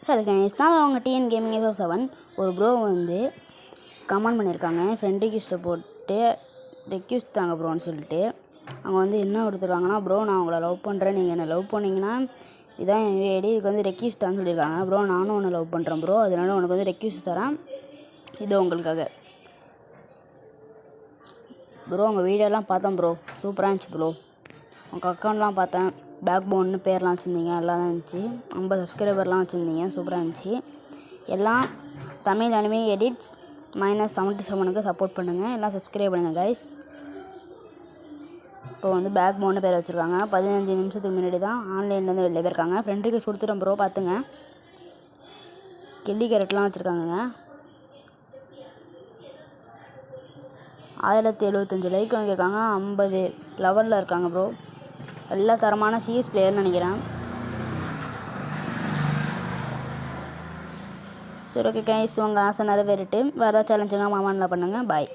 Hello guys, நான் அவங்க TN gaming F7 ஒரு ப்ரோ வந்து கமெண்ட் பண்ணியிருக்காங்க. ஃப்ரெண்ட் ரிக்வெஸ்ட்டை போட்டு ரெக்வெஸ்ட் தாங்க ப்ரோன்னு சொல்லிட்டு அவங்க வந்து என்ன கொடுத்துருக்காங்கன்னா, ப்ரோ நான் உங்களை லவ் பண்ணுறேன், நீங்கள் என்னை லவ் பண்ணிங்கன்னா இதான் என் ஐடி, இதுக்கு வந்து ரெக்வெஸ்ட்டான்னு சொல்லியிருக்காங்க. ப்ரோ நானும் உன்னை லவ் பண்ணுறேன் ப்ரோ, அதனால உனக்கு வந்து ரெக்வெஸ்ட் தரேன், இது உங்களுக்காக. ப்ரோ உங்கள் வீடியோலாம் பார்த்தேன் ப்ரோ, சூப்பராக இருந்துச்சு ப்ரோ. உங்கள் அக்கௌண்ட்லாம் பார்த்தேன், பேக் போன்னு பேர்லாம் வச்சுருந்தீங்க, எல்லாம் தான் இருந்துச்சு. 50 சப்ஸ்கிரைபர்லாம் வச்சுருந்தீங்க, சூப்பராக இருந்துச்சு. எல்லாம் தமிழ் அனிமே எடிட்ஸ் -77க்கு சப்போர்ட் பண்ணுங்கள், எல்லாம் சப்ஸ்கிரைப் பண்ணுங்கள் கைஸ். இப்போ வந்து பேக் போன்னு பேர் வச்சுருக்காங்க. 15 நிமிஷத்துக்கு முன்னாடி தான் ஆன்லைன்லேருந்து வெளில போயிருக்காங்க. ஃப்ரெண்ட் ரிக்வெஸ்ட் கொடுத்துட்டோம் ப்ரோ, பார்த்துங்க. கில்லி கேரட்லாம் வச்சுருக்காங்க. 1075 லைக் வாங்கியிருக்காங்க. 50 லெவலில் இருக்காங்க ப்ரோ. எல்லா தரமான சிஎஸ் பிளேயர்னு நினைக்கிறேன். சரி ஓகே கைஸ், உங்கள் ஆசை நிறைவேறிட்டு வேறு ஏதாவது சேலஞ்சுங்க மாமானில் பண்ணுங்கள். பாய்.